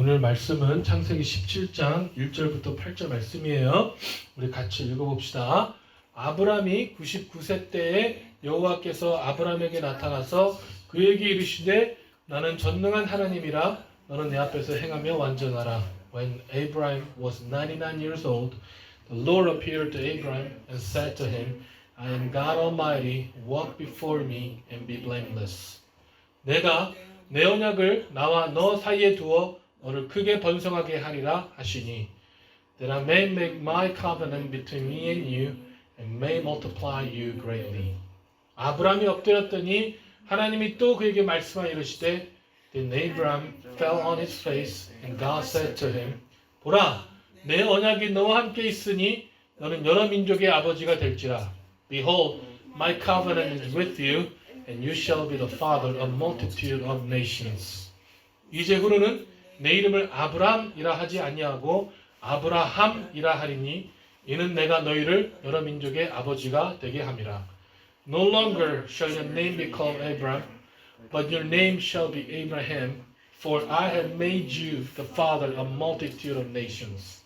오늘 말씀은 창세기 17장 1절부터 8절 말씀이에요. 우리 같이 읽어봅시다. 아브람이 99세 때에 여호와께서 아브람에게 나타나서 그에게 이르시되 나는 전능한 하나님이라 너는 내 앞에서 행하며 완전하라. When Abraham was 99 years old, the Lord appeared to Abraham and said to him, I am God Almighty, walk before me and be blameless. 내가 내 언약을 나와 너 사이에 두어 너를 크게 번성하게 하리라 하시니 that I may make my covenant between me and you and may multiply you greatly. 아브람이 엎드렸더니 하나님이 또 그에게 말씀하여 이르시되 Then Abraham fell on his face and God said to him 보라 내 언약이 너와 함께 있으니 너는 여러 민족의 아버지가 될지라 Behold my covenant is with you and you shall be the father of multitude of nations. 이제 후로는 내 이름을 아브람이라 하지 아니하고 아브라함이라 하리니 이는 내가 너희를 여러 민족의 아버지가 되게 함이라. No longer shall your name be called Abram, but your name shall be Abraham, for I have made you the father of multitude of nations.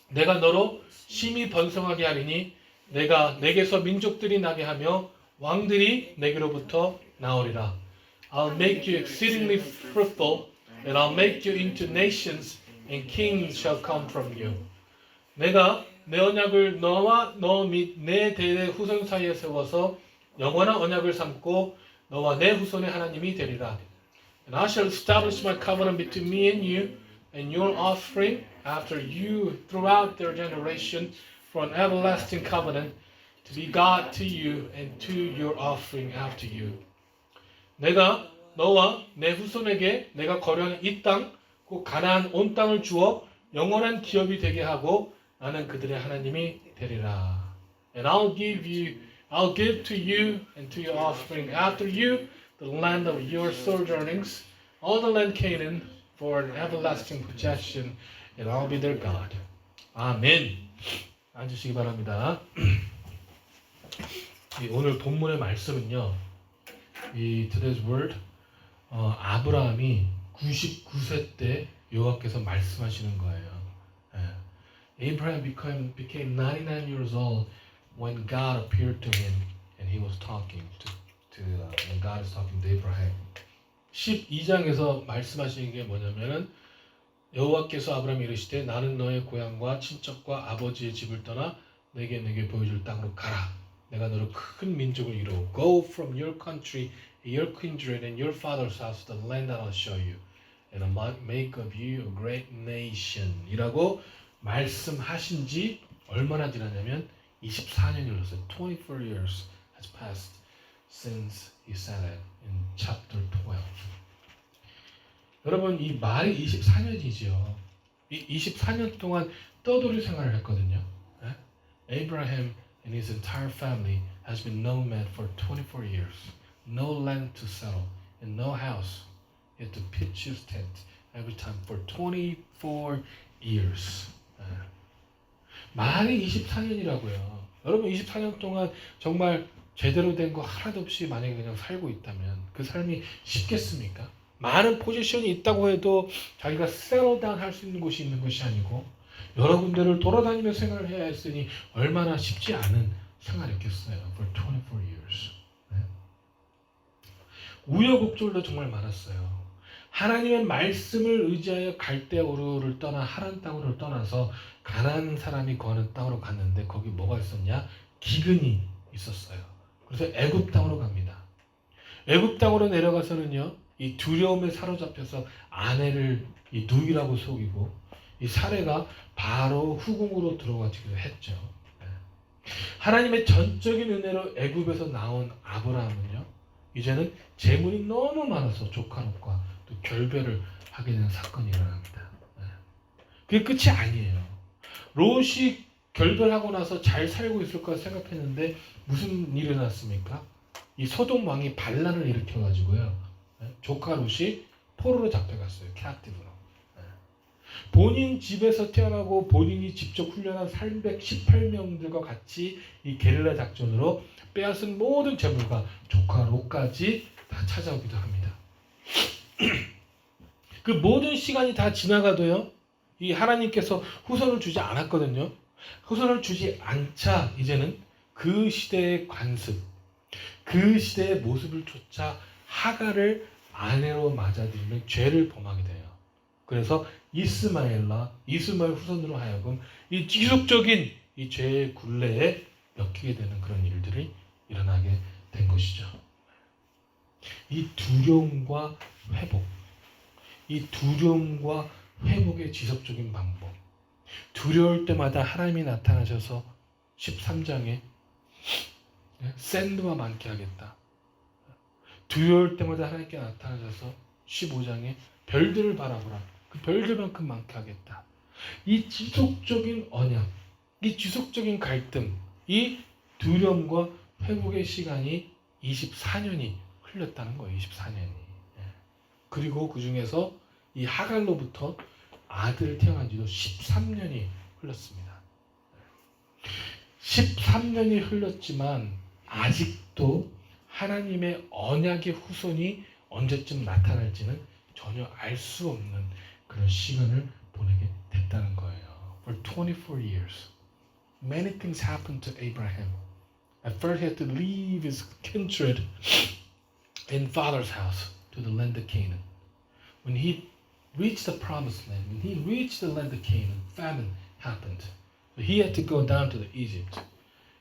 내가 너로 심히 번성하게 하리니 내가 내게서 민족들이 나게 하며 왕들이 내게로부터 나오리라. I'll make you exceedingly fruitful, and I'll make you into nations, and kings shall come from you. 내가 내 언약을 너와 너 및 내 대대 후손 사이에 세워서 영원한 언약을 삼고 너와 내 후손의 하나님이 되리라. And I shall establish my covenant between me and you, and your offspring after you throughout their generation, for an everlasting covenant, to be God to you and to your offspring after you. 내가 너와 내 후손에게 내가 거류하는 이 땅, 곧 가나안 온 땅을 주어 영원한 기업이 되게 하고 나는 그들의 하나님이 되리라. And I'll give to you and to your offspring after you the land of your sojournings, all the land Canaan, for an everlasting possession, and I'll be their God. 아멘. 앉으시기 바랍니다. 오늘 본문의 말씀은요. 이 today's word 아브라함이 99세 때 여호와께서 말씀하시는 거예요. Abraham became 99 years old when God appeared to him and he was talking when God is talking to Abraham. 12장에서 말씀하시는 게 뭐냐면은 여호와께서 아브라함이 이르시되 나는 너의 고향과 친척과 아버지의 집을 떠나 내게 보여줄 땅으로 가라. 내가 너를 큰 민족을 이루어 Go from your country, your kindred, and your father's house to the land that I'll show you, and I'll make of you a great nation. 이라고 말씀하신 지 얼마나 지났냐면 24년이 흘렀어요. 24 years has passed since he said it in chapter 12. 여러분 이 말이 24년이죠. 이 24년 동안 떠돌이 생활을 했거든요. Abraham and his entire family has been nomad for 24 years. No land to settle and no house. He had to pitch his tent every time for 24 years. 말이 24년이라고요. 여러분 24년 동안 정말 제대로 된 거 하나도 없이 만약에 그냥 살고 있다면 그 삶이 쉽겠습니까? 많은 포지션이 있다고 해도 자기가 settle 할 수 있는 곳이 있는 것이 아니고 여러 군데를 돌아다니며 생활을 해야 했으니 얼마나 쉽지 않은 생활이었겠어요. For 24 years. 우여곡절도 정말 많았어요. 하나님의 말씀을 의지하여 갈대우르를 떠나 하란 땅으로 떠나서 가나안 사람이 거하는 땅으로 갔는데 거기 뭐가 있었냐? 기근이 있었어요. 그래서 애굽 땅으로 갑니다. 애굽 땅으로 내려가서는요. 이 두려움에 사로잡혀서 아내를 이 누이라고 속이고 이 사례가 바로 후궁으로 들어가기도 했죠. 하나님의 전적인 은혜로 애굽에서 나온 아브라함은요. 이제는 재물이 너무 많아서 조카롯과 또 결별을 하게 되는 사건이 일어납니다. 그게 끝이 아니에요. 롯이 결별하고 나서 잘 살고 있을 거라 생각했는데 무슨 일이 일어났습니까? 이 소돔 왕이 반란을 일으켜가지고요. 조카 롯이 포로로 잡혀갔어요. 캡티브로. 본인 집에서 태어나고 본인이 직접 훈련한 318명들과 같이 이 게릴라 작전으로 빼앗은 모든 재물과 조카 롯까지 다 찾아오기도 합니다. 그 모든 시간이 다 지나가도요. 이 하나님께서 후손을 주지 않았거든요. 후손을 주지 않자 이제는 그 시대의 관습, 그 시대의 모습을 쫓아 하갈을 아내로 맞아들이는 죄를 범하게 돼요. 그래서 이스마엘 후손으로 하여금 이 지속적인 이 죄의 굴레에 엮이게 되는 그런 일들이 일어나게 된 것이죠. 이 두려움과 회복, 이 두려움과 회복의 지속적인 방법. 두려울 때마다 하나님이 나타나셔서 13장에 샌드와 많게 하겠다. 두려울 때마다 하나님께 나타나셔서 15장에 별들을 바라보라. 그 별들만큼 많게 하겠다. 이 지속적인 언약, 이 지속적인 갈등, 이 두려움과 회복의 시간이 24년이 흘렸다는 거예요. 24년이. 그리고 그 중에서 이 하갈로부터 아들이 태어난 지도 13년이 흘렀습니다. 13년이 흘렀지만 아직도 하나님의 언약의 후손이 언제쯤 나타날지는 전혀 알 수 없는 그런 시간을 보내게 됐다는 거예요. For 24 years, many things happened to Abraham. At first, he had to leave his kindred in father's house to the land of Canaan. When he reached the promised land, when he reached the land of Canaan, famine happened. So he had to go down to Egypt.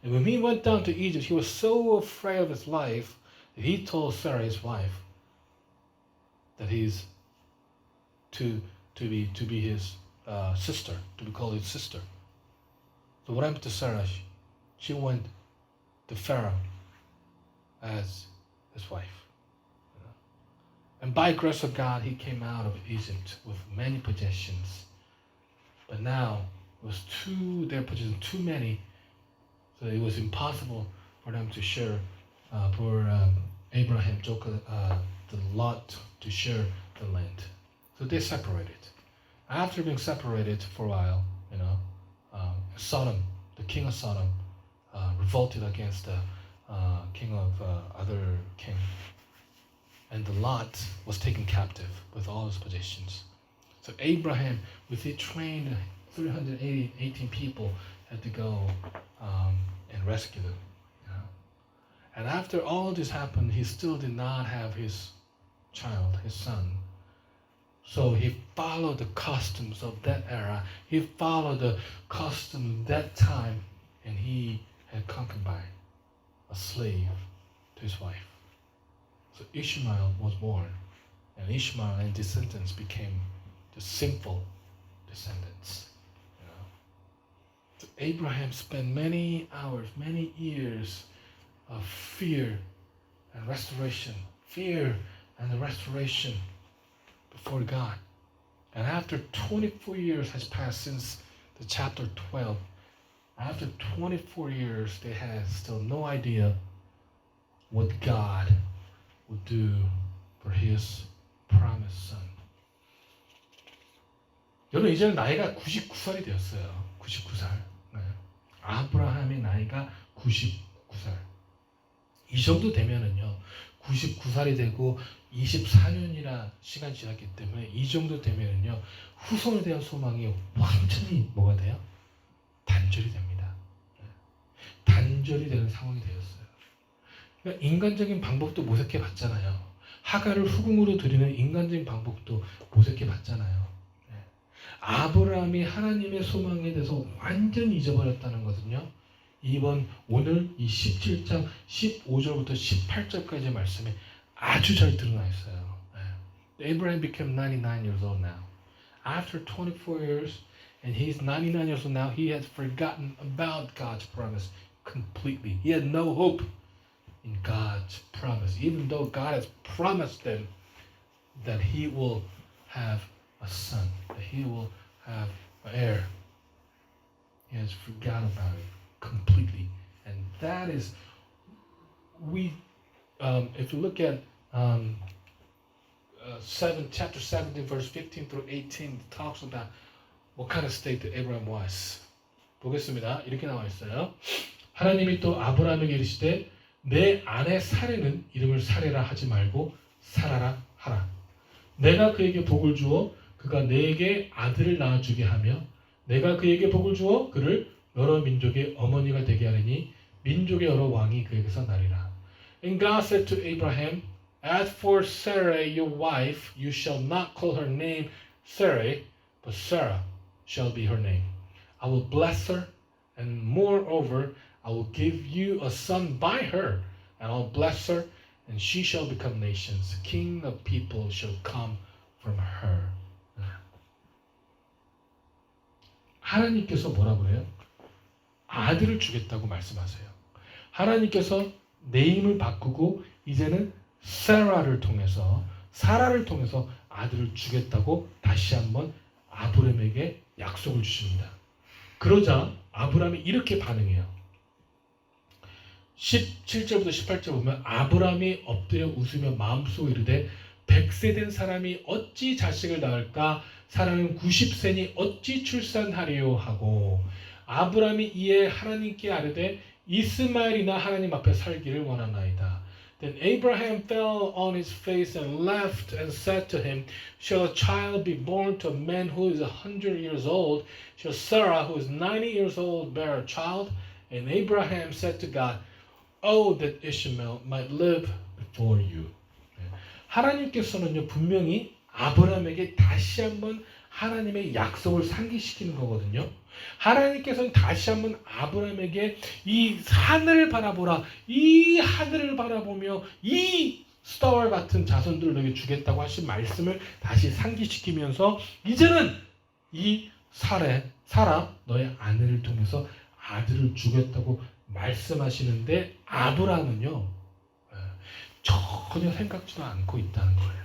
And when he went down to Egypt, he was so afraid of his life that he told Sarah, his wife, that he's to be his sister, to be called his sister. So what happened to Sarah? She went to Pharaoh as his wife. And by grace of God, he came out of Egypt with many possessions. But now it was their possessions too many, so it was impossible for them to share, for Abraham, the Lot to share the land. So they separated. After being separated for a while, Sodom, the king of Sodom, revolted against the king of other king. And the Lot was taken captive with all his possessions. So Abraham, with his trained 318 people, had to go and rescue them. And after all this happened, he still did not have his child, his son. So he followed the customs of that era. He followed the customs of that time, and he had concubine, a slave to his wife. So Ishmael was born, and Ishmael and descendants became the sinful descendants. So Abraham spent many hours, many years of fear and restoration, before God. And after 24 years has passed since the chapter 12, after 24 years, they had still no idea what God would do for his promised son. 여러분, 이제는 나이가 99살이 되었어요. 99살. 네. 아브라함의 나이가 99살. 이 정도 되면은요, 99살이 되고 24년이나 시간이 지났기 때문에 이 정도 되면은요, 후손에 대한 소망이 완전히 뭐가 돼요? 단절이 됩니다. 단절이 되는 상황이 되었어요. 그러니까 인간적인 방법도 모색해 봤잖아요. 하갈을 후궁으로 들이는 인간적인 방법도 모색해 봤잖아요. 아브라함이 하나님의 소망에 대해서 완전히 잊어버렸다는 것은요, 오늘 이 17장 15절부터 18절까지의 말씀에 아주 잘 드러나 있어요. Abraham became 99 years old now. After 24 years, and he's 99 years old now, he had forgotten about God's promise completely. He had no hope in God's promise, even though God has promised them that he will have a son, that he will have an heir. He has forgotten about it completely. And that is, if you look at chapter 17, verse 15 through 18, it talks about what kind of state that Abraham was. 보겠습니다. 이렇게 나와 있어요. 하나님이 또 아브라함에게 이르시되 내 아내 사레는 이름을 사레라 하지 말고 사라라 하라. 내가 그에게 복을 주어 그가 내게 아들을 낳아주게 하며 내가 그에게 복을 주어 그를 여러 민족의 어머니가 되게 하리니 민족의 여러 왕이 그에게서 나리라. And God said to Abraham, As for Sarai your wife, you shall not call her name Sarai, but Sarah shall be her name. I will bless her, and moreover, I will give you a son by her, and I will bless her, and she shall become nations. King of people shall come from her. 하나님께서 뭐라 그래요? 아들을 주겠다고 말씀하세요. 하나님께서 네임을 바꾸고 이제는 사라를 통해서 아들을 주겠다고 다시 한번 아브람에게 약속을 주십니다. 그러자 아브람이 이렇게 반응해요. 17절부터 18절 보면 아브람이 엎드려 웃으며 마음속에 이르되 100세 된 사람이 어찌 자식을 낳을까? 사람은 90세니 어찌 출산하리요? 하고 아브람이 이에 하나님께 아뢰되 이스마엘이나 하나님 앞에 살기를 원하나이다. Then Abraham fell on his face and laughed and said to him, Shall a child be born to a man who is 100 years old? Shall Sarah, who is 90 years old, bear a child? And Abraham said to God, Oh, that Ishmael might live before you. 하나님께서는요 분명히 아브라함에게 다시 한번 하나님의 약속을 상기시키는 거거든요. 하나님께서는 다시 한번 아브라함에게 이 하늘을 바라보라. 이 하늘을 바라보며 이 스타와 같은 자손들을 너에게 주겠다고 하신 말씀을 다시 상기시키면서 이제는 이 사라 너의 아내를 통해서 아들을 주겠다고 말씀하시는데 아브라함은요 전혀 생각지도 않고 있다는 거예요.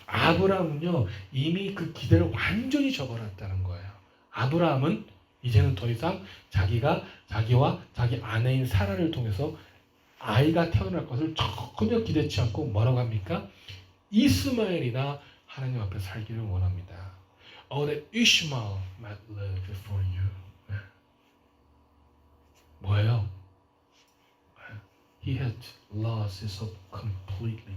아브라함은요 이미 그 기대를 완전히 저버렸다는 거예요. 아브라함은 이제는 더 이상 자기와 자기 아내인 사라를 통해서 아이가 태어날 것을 전혀 기대치 않고 뭐라고 합니까? 이스마엘이나 하나님 앞에 살기를 원합니다. Oh, that Ishmael might live before you. 뭐예요? He had lost his hope completely.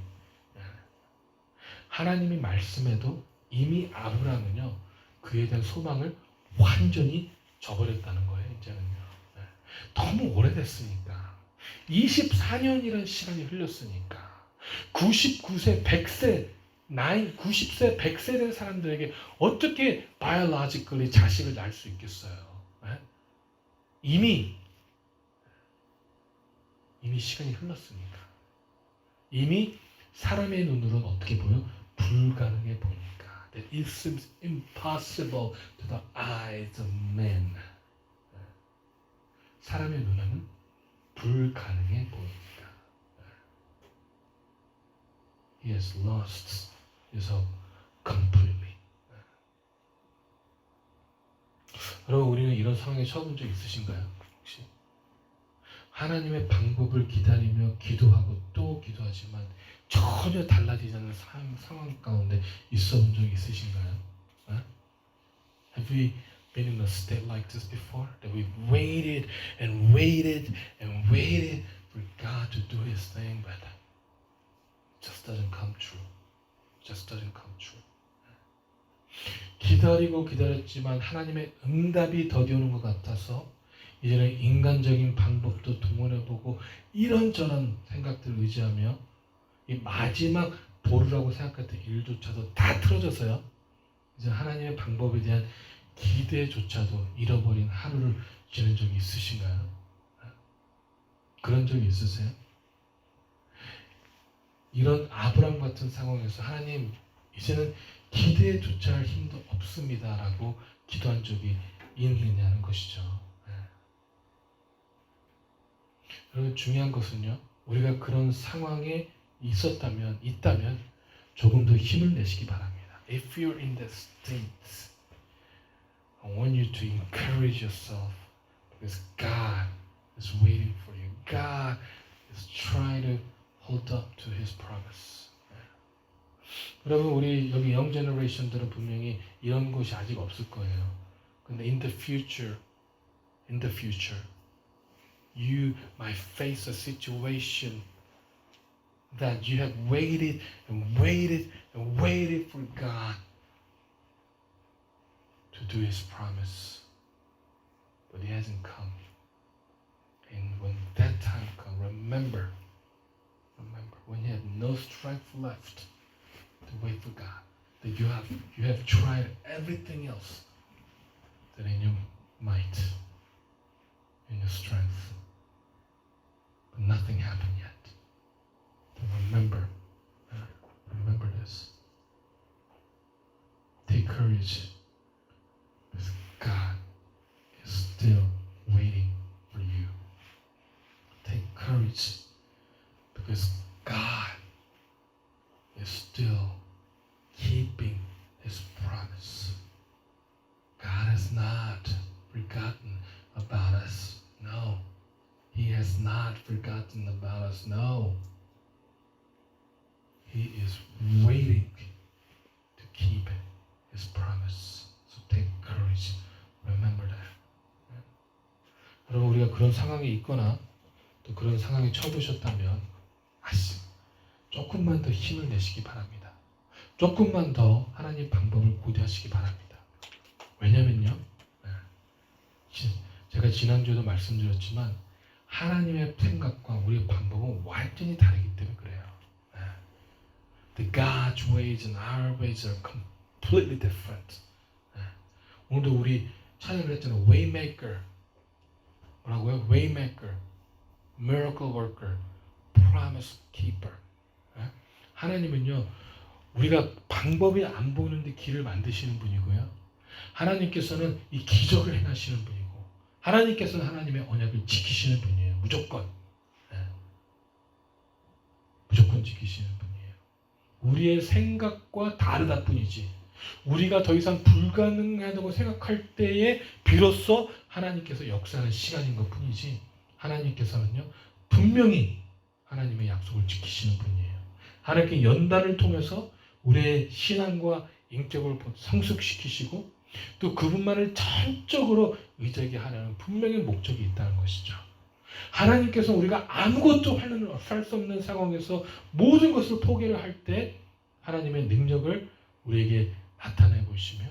하나님이 말씀해도 이미 아브라함은요 그에 대한 소망을 완전히 저버렸다는 거예요. 이제는요. 너무 오래됐으니까 24년이라는 시간이 흘렸으니까 99세 100세 90세 100세 된 사람들에게 어떻게 biologically 자식을 낳을 수 있겠어요. 이미 시간이 흘렀으니까 이미 사람의 눈으로는 어떻게 보여? 불가능해 보니까 that it seems impossible to the eyes of men. 사람의 눈에는 불가능해 보이니까 he has lost his hope completely. 여러분 우리는 이런 상황에 처해 본 적 있으신가요? 혹시 하나님의 방법을 기다리며 기도하고 또 기도하지만 전혀 달라지지 않는 상황 가운데 있어 본 적이 있으신가요? Have we been in a state like this before? That we've waited and waited and waited for God to do His thing, but it just doesn't come true. It just doesn't come true. 기다리고 기다렸지만 하나님의 응답이 더디오는 것 같아서 이제는 인간적인 방법도 동원해보고 이런저런 생각들을 의지하며 이 마지막 보루라고 생각했던 일조차도 다 틀어져서요. 이제 하나님의 방법에 대한 기대조차도 잃어버린 하루를 지낸 적이 있으신가요? 그런 적이 있으세요? 이런 아브람 같은 상황에서 하나님 이제는 기대조차 할 힘도 없습니다 라고 기도한 적이 있느냐는 것이죠. 여러분 중요한 것은요. 우리가 그런 상황에 있다면 조금 더 힘을 내시기 바랍니다. If you're in that state, I want you to encourage yourself because God is waiting for you. God is trying to hold up to His promise. 여러분 우리 여기 영 제너레이션들은 분명히 이런 곳이 아직 없을 거예요. 근데 in the future, you might face a situation that you have waited and waited and waited for God to do His promise. But He hasn't come. And when that time comes, remember, when you have no strength left to wait for God, that you have tried everything else, that in your might, in your strength, but nothing happened yet. Then remember this. Take courage, because God is still waiting for you. Take courage, because God is still keeping His promise. God has not forgotten about us. No. He has not forgotten about us. No. He is waiting to keep His promise. So take courage. Remember that. 여러분, 우리가 그런 상황에 있거나 또 그런 상황에 처보셨다면 조금만 더 힘을 내시기 바랍니다. 조금만 더 하나님 방법을 고대하시기 바랍니다. 왜냐면요, 제가 지난주에도 말씀드렸지만 하나님의 생각과 우리의 방법은 완전히 다르기 때문에 그래요. The God's ways and our ways are completely different. 오늘도 우리 찬양을 했잖아요. Waymaker. 뭐라고요? Waymaker, Miracle Worker, Promise Keeper. 하나님은요, 우리가 방법이 안 보이는데 길을 만드시는 분이고요. 하나님께서는 이 기적을 행하시는 분이고, 하나님께서는 하나님의 언약을 지키시는 분이에요. 무조건. 무조건 지키시는 분이에요. 우리의 생각과 다르다 뿐이지. 우리가 더 이상 불가능하다고 생각할 때에 비로소 하나님께서 역사하는 시간인 것 뿐이지, 하나님께서는요, 분명히 하나님의 약속을 지키시는 분이에요. 하나님께 연단을 통해서 우리의 신앙과 인격을 성숙시키시고, 또 그분만을 전적으로 의지하게 하려는 분명히 목적이 있다는 것이죠. 하나님께서 우리가 아무것도 할 수 없는 상황에서 모든 것을 포기를 할 때 하나님의 능력을 우리에게 나타내 보시며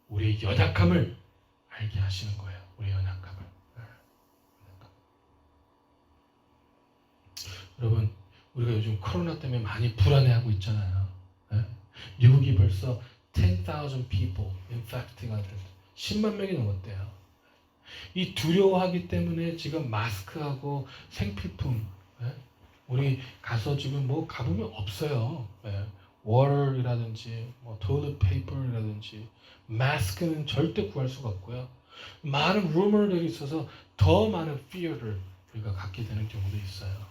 우리의 연약함을 알게 하시는 거예요. 우리의 연약함을. 여러분, 우리가 요즘 코로나 때문에 많이 불안해하고 있잖아요. 미국이 벌써 10,000 people infecting others. 10만 명이 넘었대요. 이 두려워하기 때문에 지금 마스크하고 생필품, 우리 가서 지금 뭐 가보면 없어요. water이라든지 뭐 toilet paper이라든지 마스크는 절대 구할 수가 없고요. 많은 rumor들이 있어서 더 많은 fear를 우리가 갖게 되는 경우도 있어요.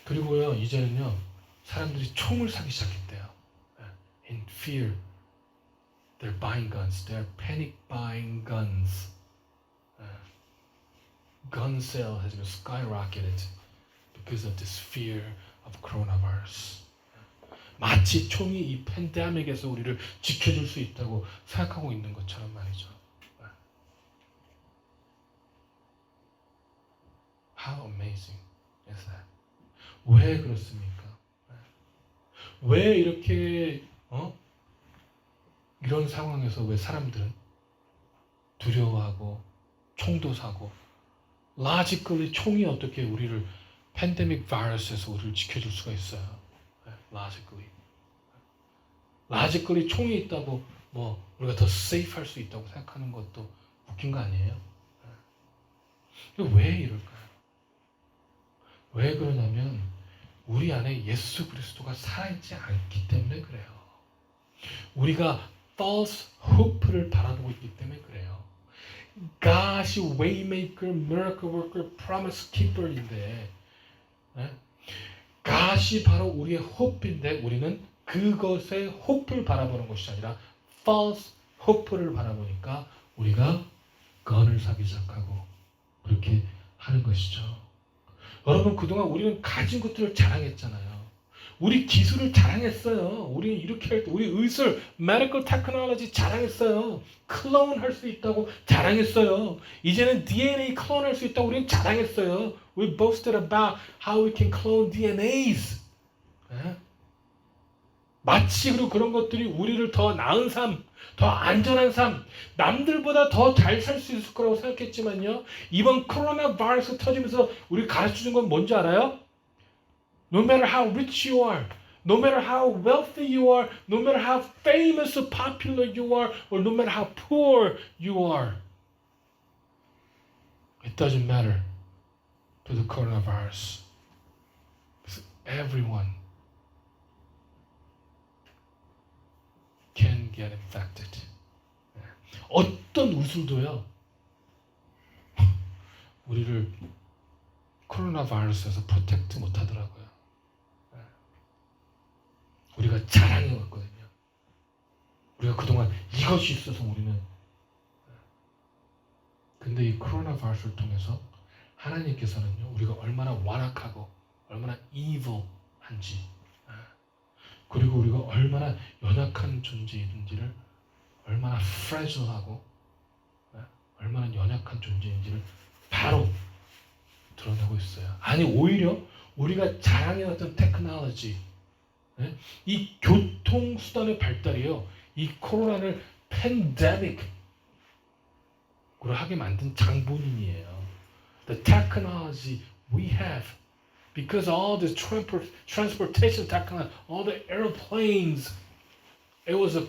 그리고요, 이제는요, 사람들이 총을 사기 시작했대요. In fear, they're buying guns. They're panic buying guns. Gun sale has been skyrocketed because of this fear of coronavirus. 마치 총이 이 팬데믹에서 우리를 지켜줄 수 있다고 생각하고 있는 것처럼 말이죠. How amazing is that? 왜 그렇습니까? 왜 이렇게 이런 상황에서 왜 사람들은 두려워하고 총도 사고, logically 총이 어떻게 우리를 팬데믹 바이러스에서 우리를 지켜줄 수가 있어요? logically 총이 있다고 뭐 우리가 더 safe 할 수 있다고 생각하는 것도 웃긴 거 아니에요? 왜 이럴까요? 왜 그러냐면 우리 안에 예수 그리스도가 살아있지 않기 때문에 그래요. 우리가 false hope를 바라보고 있기 때문에 그래요. God's waymaker, miracle worker, promise keeper인데, God이 바로 우리의 hope인데 우리는 그것의 hope를 바라보는 것이 아니라 false hope를 바라보니까 우리가 gun을 사기 시작하고 그렇게 하는 것이죠. 여러분, 그동안 우리는 가진 것들을 자랑했잖아요. 우리 기술을 자랑했어요. 우리 이렇게 할 때, 우리 의술, medical technology 자랑했어요. 클론 할 수 있다고 자랑했어요. 이제는 DNA 클론 할 수 있다고 우리는 자랑했어요. We boasted about how we can clone DNAs. 마치 그리고 그런 것들이 우리를 더 나은 삶, 더 안전한 삶, 남들보다 더 잘 살 수 있을 거라고 생각했지만요. 이번 코로나 바이러스 터지면서 우리 가르쳐준 건 뭔지 알아요? No matter how rich you are, no matter how wealthy you are, no matter how famous or popular you are, or no matter how poor you are, it doesn't matter to the coronavirus. Because everyone can get infected. 어떤 우술도요, 우리를 코로나 바이러스에서 프로텍트 못하더라고요. 우리가 자랑해왔거든요. 우리가 그동안 이것이 있어서 우리는. 근데 이 코로나 바이러스를 통해서 하나님께서는요, 우리가 얼마나 완악하고 얼마나 evil한지, 그리고 우리가 얼마나 연약한 존재인지를, 얼마나 fragile하고 얼마나 연약한 존재인지를 바로 드러내고 있어요. 아니, 오히려 우리가 자랑해왔던 테크놀로지, 이 교통수단의 발달이요, 이 코로나를 팬데믹으로 하게 만든 장본인이에요. The technology we have, because all the transportation technology, all the airplanes, it was a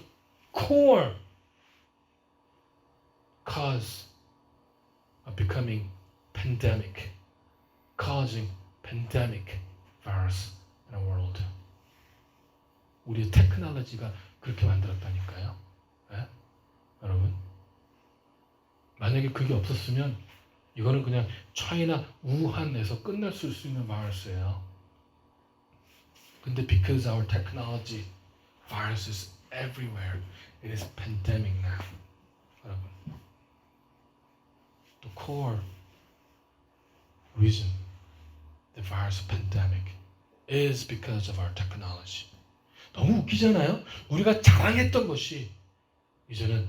core cause of becoming pandemic, causing pandemic virus in the world. 우리의 테크놀로지가 그렇게 만들었다니까요. 네? 여러분, 만약에 그게 없었으면 이거는 그냥 차이나 우한에서 끝날 수 있는 바이러스예요. 근데 because our technology, virus is everywhere. It is pandemic now. 여러분, the core reason the virus pandemic is because of our technology. 너무 웃기잖아요? 우리가 자랑했던 것이 이제는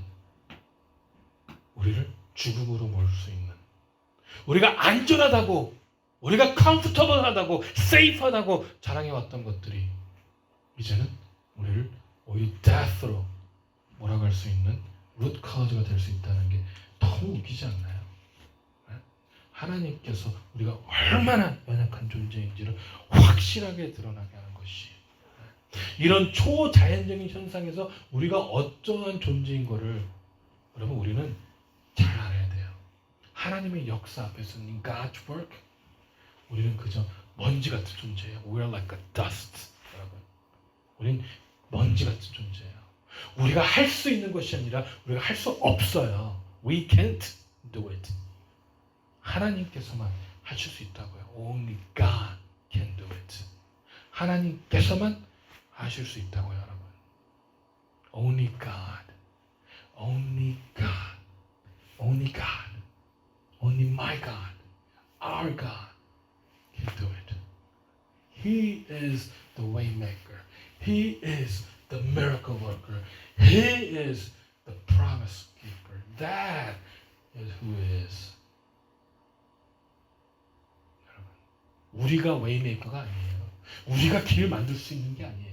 우리를 죽음으로 몰 수 있는, 우리가 안전하다고, 우리가 컴포터블하다고, 세이프하다고 자랑해왔던 것들이 이제는 우리를 오히려 death로 몰아갈 수 있는 root cause가 될 수 있다는 게 너무 웃기지 않나요? 하나님께서 우리가 얼마나 연약한 존재인지를 확실하게 드러나게 하는 것이, 이런 초자연적인 현상에서 우리가 어떠한 존재인 거를 여러분 우리는 잘 알아야 돼요. 하나님의 역사 앞에서는 God's work, 우리는 그저 먼지 같은 존재예요. We are like a dust. 여러분, 우린 먼지 같은 존재예요. 우리가 할 수 있는 것이 아니라 우리가 할 수 없어요. We can't do it. 하나님께서만 하실 수 있다고요. Only God can do it. 하나님께서만 하실 수 있다고요, 여러분. Only God. Only God. Only God. Only my God. Our God can do it. He is the way maker. He is the miracle worker. He is the promise keeper. That is who he is. 여러분, 우리가 웨이메이커가 아니에요. 우리가 길 만들 수 있는 게 아니에요.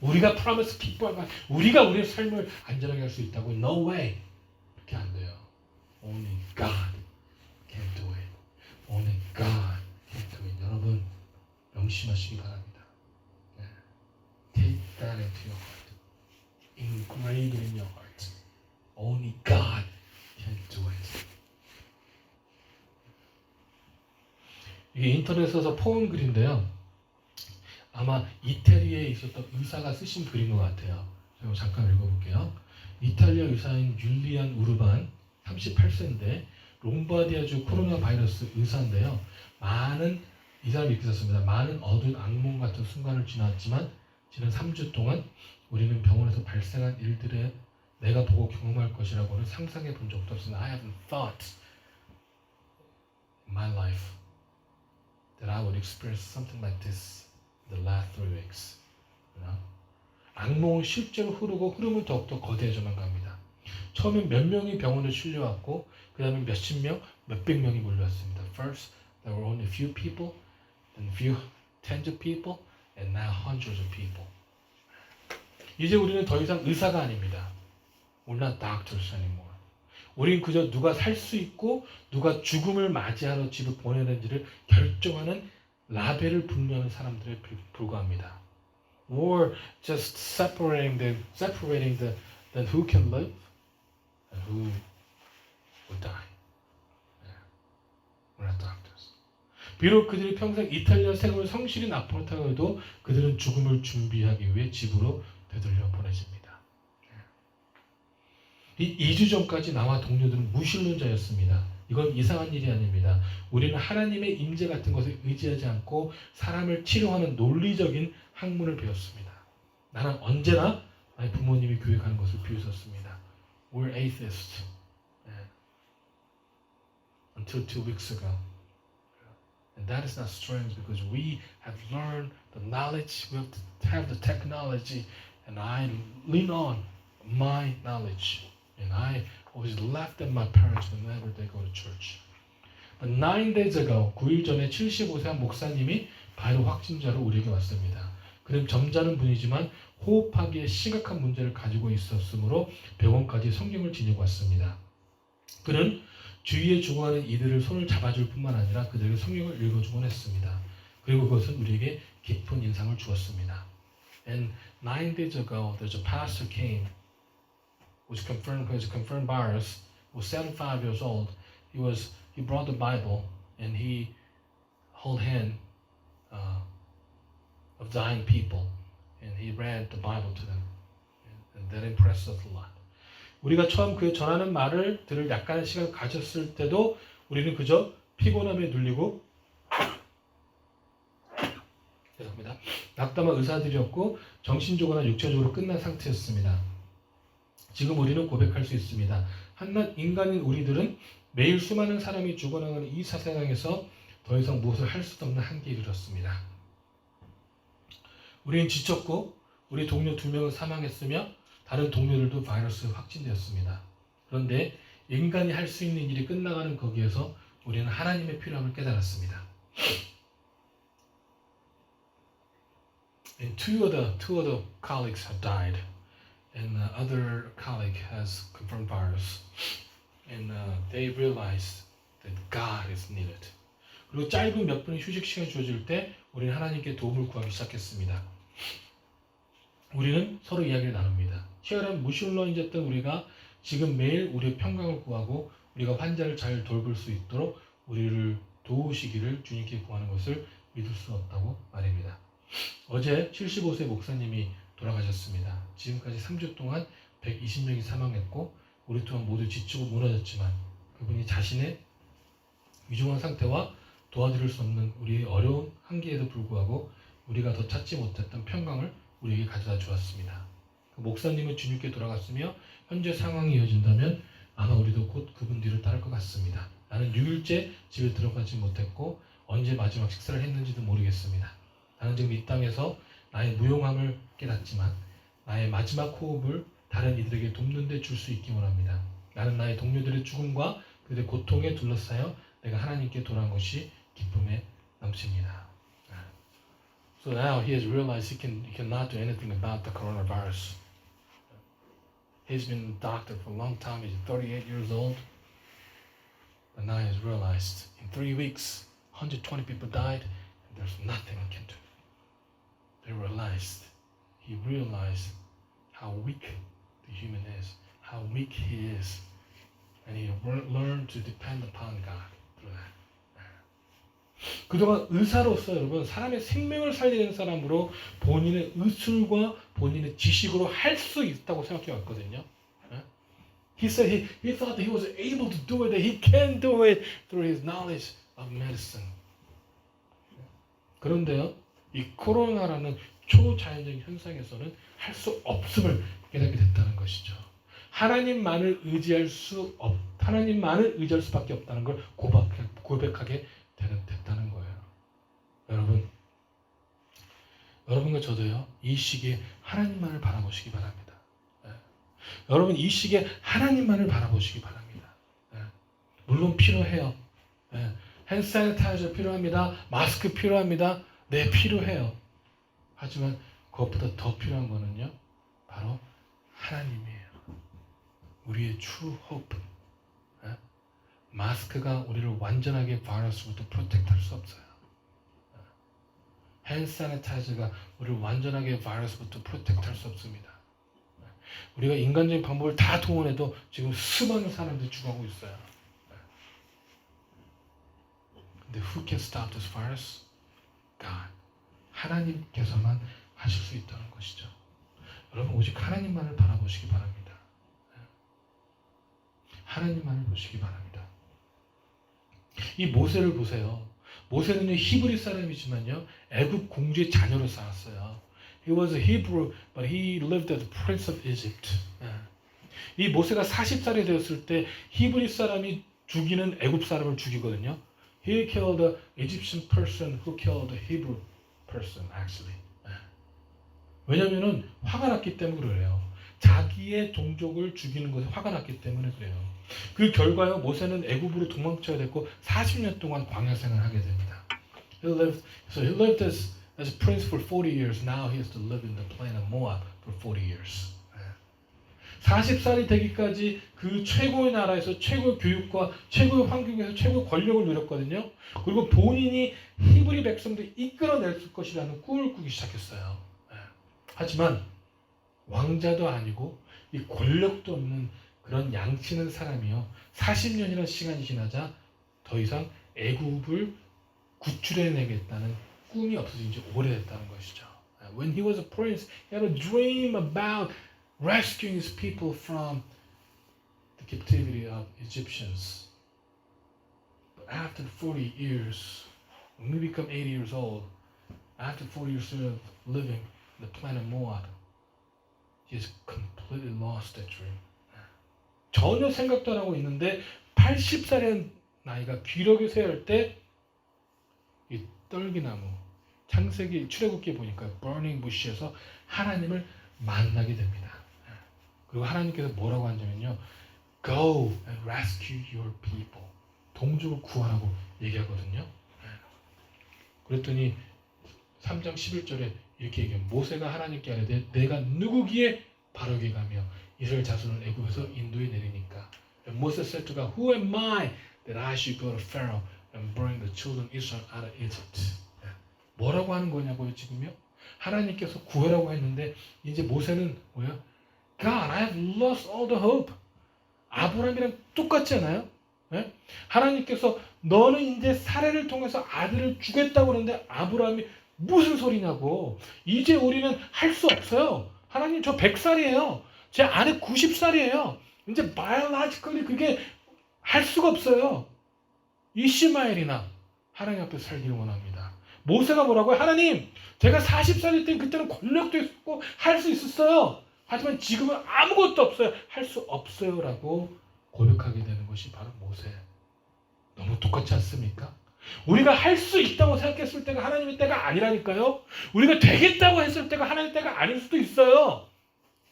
우리가 프로미스 기뻐하면 우리가 우리의 삶을 안전하게 할 수 있다고? No way. 그렇게 안 돼요. Only God can do it. Only God can do it. 여러분, 명심하시기 바랍니다. Take that into your heart. Engrave it in your heart. Only God can do it. 이게 인터넷에서 포온 글인데요. 아마 이태리에 있었던 의사가 쓰신 글인 것 같아요. 제가 잠깐 읽어볼게요. 이탈리아 의사인 율리안 우르반 38세인데 롬바디아주 코로나 바이러스 의사인데요. 이 사람이 이렇게 썼습니다. 많은 어두운 악몽 같은 순간을 지났지만 지난 3주 동안 우리는 병원에서 발생한 일들에 내가 보고 경험할 것이라고는 상상해 본 적도 없으나 I haven't thought in my life that I would experience something like this the last 3 weeks. 악몽은 실제로 흐르면 더욱더 거대해져만 갑니다. 처음엔 몇 명이 병원에 실려왔고 그 다음에 몇십 명, 몇백 명이 몰려왔습니다. First, there were only a few people, then tens of people, and now hundreds of people. 이제 우리는 더 이상 의사가 아닙니다. We're not doctors anymore. 우린 그저 누가 살 수 있고 누가 죽음을 맞이하러 집을 보내는지를 결정하는 라벨을 분류하는 사람들에 불과합니다. Or just separating the who can live and who will die. We're not doctors. 비록 그들이 평생 이탈리아 생을 성실히 납부했다고 해도 그들은 죽음을 준비하기 위해 집으로 되돌려 보내집니다. 이 2주 전까지 나와 동료들은 무신론자였습니다. 이건 이상한 일이 아닙니다. 우리는 하나님의 임재 같은 것을 의지하지 않고 사람을 치료하는 논리적인 학문을 배웠습니다. 나는 언제나 나의 부모님이 교회 가는 것을 비웃었습니다. We're atheists. Until 2 weeks ago. And that is not strange because we have learned the knowledge, we have the technology, and I lean on my knowledge. And I always laughed at my parents whenever they go to church. But 9 days ago, 9일 전에 75세 한 목사님이 바이러스 확진자로 우리에게 왔습니다. 그는 점잖은 분이지만 호흡하기에 심각한 문제를 가지고 있었으므로 병원까지 성경을 지니고 왔습니다. 그는 주위에 죽어가는 이들을 손을 잡아줄 뿐만 아니라 그들에게 성경을 읽어주곤 했습니다. 그리고 그것은 우리에게 깊은 인상을 주었습니다. And 9 days ago, there's a pastor came was confirmed virus, was 75 years old. He brought the Bible and he held hand of dying people and he read the Bible to them, and that impressed us a lot. 우리가 처음 그 전하는 말을 들을 약간의 시간을 가졌을 때도 우리는 그저 피곤함에 눌리고 죄송합니다. 낙담한 의사들이었고 정신적으로나 육체적으로 끝난 상태였습니다. 지금 우리는 고백할 수 있습니다. 한낱 인간인 우리들은 매일 수많은 사람이 죽어나가는 이 세상에서 더 이상 무엇을 할 수도 없는 한계에 이르렀습니다. 우리는 지쳤고 우리 동료 2명은 사망했으며 다른 동료들도 바이러스에 확진되었습니다. 그런데 인간이 할 수 있는 일이 끝나가는 거기에서 우리는 하나님의 필요함을 깨달았습니다. And two of the colleagues have died. And the other colleague has confirmed virus, and they realized that God is needed. 그리고 짧은 몇 분의 휴식 시간이 주어질 때 우리는 하나님께 도움을 구하기 시작했습니다. 우리는 서로 이야기를 나눕니다. 치열한 무신론자였던 우리가 지금 매일 우리의 평강을 구하고 우리가 환자를 잘 돌볼 수 있도록 우리를 도우시기를 주님께 구하는 것을 믿을 수 없다고 말입니다. 어제 75세 목사님이 돌아가셨습니다. 지금까지 3주 동안 120명이 사망했고 우리 또한 모두 지치고 무너졌지만 그분이 자신의 위중한 상태와 도와드릴 수 없는 우리의 어려운 한계에도 불구하고 우리가 더 찾지 못했던 평강을 우리에게 가져다 주었습니다. 그 목사님은 주님께 돌아갔으며 현재 상황이 이어진다면 아마 우리도 곧 그분 뒤를 따를 것 같습니다. 나는 6일째 집에 들어가지 못했고 언제 마지막 식사를 했는지도 모르겠습니다. 나는 지금 이 땅에서 나의 무용함을 깨닫지만 나의 마지막 호흡을 다른 이들에게 돕는 데 줄 수 있기 원합니다. 나는 나의 동료들의 죽음과 그들의 고통에 둘러싸여 내가 하나님께 돌아온 것이 기쁨에 넘칩니다. So now he has realized he cannot do anything about the coronavirus. He's been a doctor for a long time. He's 38 years old. But now he has realized in 3 weeks, 120 people died, and there's nothing he can do. He realized how weak the human is, how weak he is, and he learned to depend upon God through that. 그동안 의사로서 여러분 사람의 생명을 살리는 사람으로 본인의 의술과 본인의 지식으로 할 수 있다고 생각해 왔거든요. He said he thought that he was able to do it, that he can do it through his knowledge of medicine. 그런데요, 이 코로나라는 초자연적인 현상에서는 할 수 없음을 깨닫게 됐다는 것이죠. 하나님만을 의지할 수밖에 없다는 걸 고백하게 됐다는 거예요. 여러분과 저도요, 이 시기에 하나님만을 바라보시기 바랍니다. 여러분, 이 시기에 하나님만을 바라보시기 바랍니다. 물론 필요해요. 핸드 세니타이저 필요합니다. 마스크 필요합니다. 네, 필요해요. 하지만 그것보다 더 필요한 거는요, 바로 하나님이에요. 우리의 true hope. 마스크가 우리를 완전하게 바이러스부터 프로텍트할 수 없어요. 핸드 사니타이저가 우리를 완전하게 바이러스부터 프로텍트할 수 없습니다. 우리가 인간적인 방법을 다 동원해도 지금 수많은 사람들이 죽어가고 있어요. 근데 who can stop this virus? God. 하나님께서만 하실 수 있다는 것이죠. 여러분 오직 하나님만을 바라보시기 바랍니다. 하나님만을 보시기 바랍니다. 이 모세를 보세요. 모세는 히브리 사람이지만요, 애굽 공주의 자녀로 살았어요. He was a Hebrew, but he lived as prince of Egypt. 이 모세가 40살이 되었을 때 히브리 사람이 죽이는 애굽 사람을 죽이거든요. He killed an Egyptian person who killed a Hebrew person, actually. 왜냐면은 화가 났기 때문에 그래요. 자기의 동족을 죽이는 것에 화가 났기 때문에 그래요. 그 결과요, 모세는 애굽으로 도망쳐야 됐고 40년 동안 광야 생활을 하게 됩니다. He lived as a prince for 40 years. Now he has to live in the plain of Moab for 40 years. 40살이 되기까지 그 최고의 나라에서 최고의 교육과 최고의 환경에서 최고의 권력을 누렸거든요. 그리고 본인이 히브리 백성들 이끌어낼 것이라는 꿈을 꾸기 시작했어요. 하지만 왕자도 아니고 이 권력도 없는 그런 양치는 사람이요, 40년이라는 시간이 지나자 더 이상 애굽을 구출해내겠다는 꿈이 없어진 지 오래됐다는 것이죠. When he was a prince, he had a dream about rescuing his people from the captivity of Egyptians. But after 40 years, when we become 80 years old, after 40 years of living in the planet Moab, he has completely lost that dream. 전혀 생각도 안 하고 있는데 80살의 나이가 기력이 쇠할 때 이 떨기나무, 창세기 출애굽기에 보니까 burning bush에서 하나님을 만나게 됩니다. 그리고 하나님께서 뭐라고 하냐면요, Go and rescue your people. 동족을 구하라고 얘기하거든요. 그랬더니 3장 11절에 이렇게 얘기해요. 모세가 하나님께 아뢰되 내가 누구기에 바로게 가며 이스라엘 자손을 애굽에서 인도에 내리니까. And Moses said to God, Who am I that I should go to Pharaoh and bring the children of Israel out of Egypt? 뭐라고 하는 거냐고요 지금요? 하나님께서 구해라고 했는데 이제 모세는 뭐야? God, I have lost all the hope. 아브라함이랑 똑같지 않아요? 네? 하나님께서 너는 이제 사례를 통해서 아들을 주겠다고 그러는데 아브라함이 무슨 소리냐고. 이제 우리는 할 수 없어요. 하나님 저 100살이에요. 제 아내 90살이에요. 이제 biologically 그게 할 수가 없어요. 이시마엘이나 하나님 앞에 살기를 원합니다. 모세가 뭐라고요? 하나님, 제가 40살일 때 그때는 권력도 있었고 할 수 있었어요. 하지만 지금은 아무것도 없어요. 할 수 없어요. 라고 고백하게 되는 것이 바로 모세. 너무 똑같지 않습니까? 우리가 할 수 있다고 생각했을 때가 하나님의 때가 아니라니까요. 우리가 되겠다고 했을 때가 하나님의 때가 아닐 수도 있어요.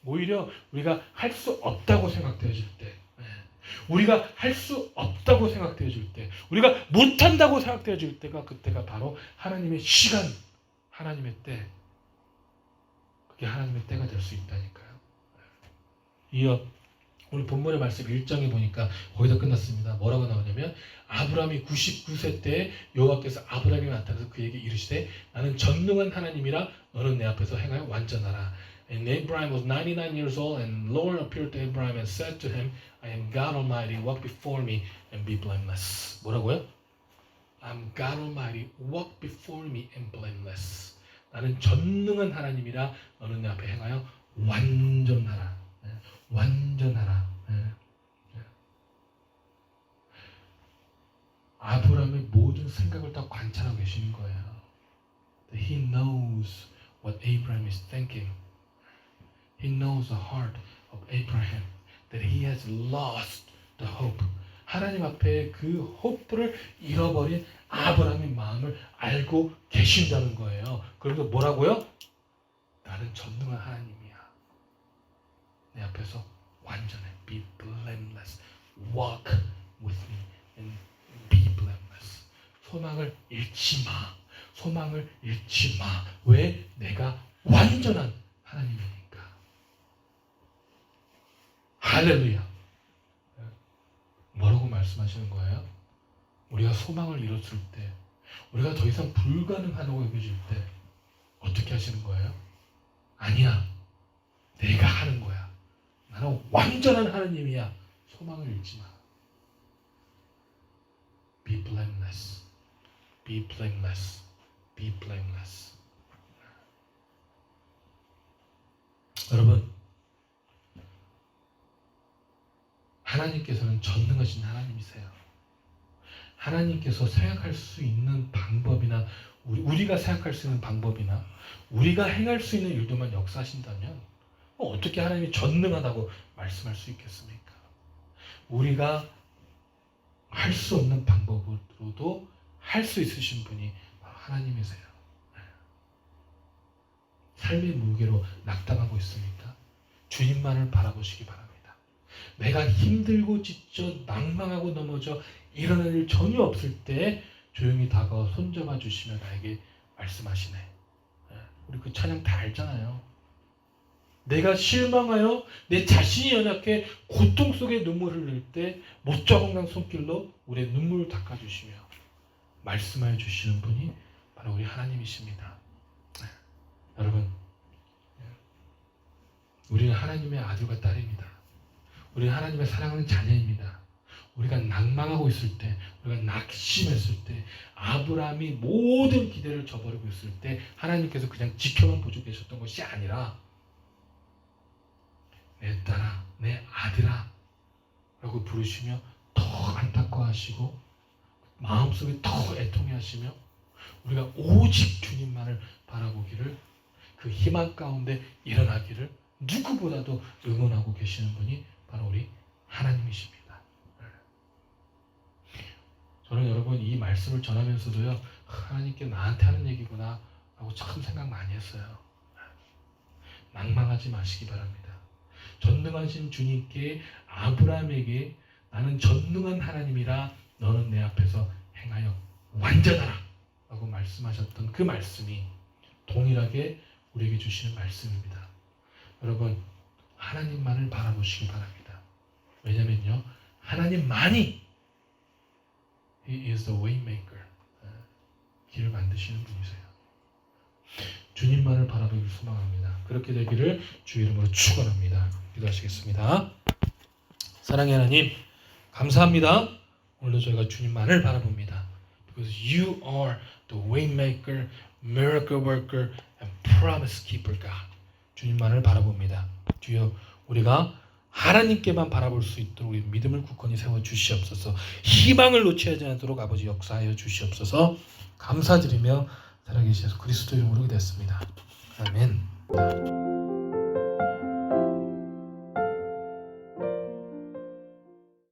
오히려 우리가 할 수 없다고 생각되어질 때, 우리가 할 수 없다고 생각되어질 때, 우리가 못한다고 생각되어질 때가 그때가 바로 하나님의 시간, 하나님의 때, 그게 하나님의 때가 될 수 있다니까요. 이어 오늘 본문의 말씀 1장에 보니까 거기서 끝났습니다. 뭐라고 나오냐면 아브라함이 99세 때 여호와께서 아브라함에게 나타나서 그에게 이르시되 나는 전능한 하나님이라 너는 내 앞에서 행하여 완전하라. And Abraham was 99 years old and Lord appeared to Abraham and said to him, I am God Almighty, walk before me and be blameless. 뭐라고요? I'm God Almighty, walk before me and blameless. 나는 전능한 하나님이라 너는 내 앞에 행하여 완전하라. 완전하라. 아브라함의 모든 생각을 다 관찰하고 계시는 거예요. He knows what Abraham is thinking. He knows the heart of Abraham. That he has lost the hope. 하나님 앞에 그 호프를 잃어버린 아브라함의 마음을 알고 계신다는 거예요. 그래서 뭐라고요? 나는 전능한 하나님이야. 내 앞에서 완전해. Be blameless. Walk with me and be blameless. 소망을 잃지 마. 소망을 잃지 마. 왜? 내가 완전한 하나님이니까. 말씀하시는 거예요? 우리가 소망을 잃었을 때, 우리가 더 이상 불가능하다고 여겨질 때 어떻게 하시는 거예요? 아니야, 내가 하는 거야. 나는 완전한 하느님이야. 소망을 잃지 마. Be blameless. Be blameless. Be blameless. 여러분, 하나님께서는 전능하신 하나님이세요. 하나님께서 생각할 수 있는 방법이나 우리가 생각할 수 있는 방법이나 우리가 행할 수 있는 일도만 역사하신다면 어떻게 하나님이 전능하다고 말씀할 수 있겠습니까? 우리가 할 수 없는 방법으로도 할 수 있으신 분이 바로 하나님이세요. 삶의 무게로 낙담하고 있습니까? 주님만을 바라보시기 바랍니다. 내가 힘들고 지쳐 낭망하고 넘어져 일어날 일 전혀 없을 때 조용히 다가와 손잡아 주시며 나에게 말씀하시네. 우리 그 찬양 다 알잖아요. 내가 실망하여 내 자신이 연약해 고통 속에 눈물을 흘릴 때 못자공강 손길로 우리의 눈물을 닦아주시며 말씀하여 주시는 분이 바로 우리 하나님이십니다. 여러분, 우리는 하나님의 아들과 딸입니다. 우리는 하나님의 사랑하는 자녀입니다. 우리가 낭망하고 있을 때, 우리가 낙심했을 때, 아브라함이 모든 기대를 저버리고 있을 때 하나님께서 그냥 지켜만 보고 계셨던 것이 아니라 내 딸아, 내 아들아 라고 부르시며 더 안타까워하시고 마음속에 더 애통해 하시며 우리가 오직 주님만을 바라보기를, 그 희망 가운데 일어나기를 누구보다도 응원하고 계시는 분이 바로 우리 하나님이십니다. 저는 여러분 이 말씀을 전하면서도요, 하나님께 나한테 하는 얘기구나 라고 참 생각 많이 했어요. 낭망하지 마시기 바랍니다. 전능하신 주님께, 아브라함에게 나는 전능한 하나님이라 너는 내 앞에서 행하여 완전하라 라고 말씀하셨던 그 말씀이 동일하게 우리에게 주시는 말씀입니다. 여러분, 하나님만을 바라보시기 바랍니다. 왜냐면요, 하나님만이 He is the way maker. 길을 만드시는 분이세요. 주님만을 바라보기를 소망합니다. 그렇게 되기를 주의 이름으로 축원합니다. 기도하시겠습니다. 사랑의 하나님, 감사합니다. 오늘도 저희가 주님만을 바라봅니다. Because you are the way maker, miracle worker, and promise keeper, God. 주님만을 바라봅니다. 주여, 우리가 하나님께만 바라볼 수 있도록 우리 믿음을 굳건히 세워 주시옵소서. 희망을 놓치지 않도록 아버지 역사하여 주시옵소서. 감사드리며 살아계신 예수 그리스도 이름으로 기도했습니다. 아멘.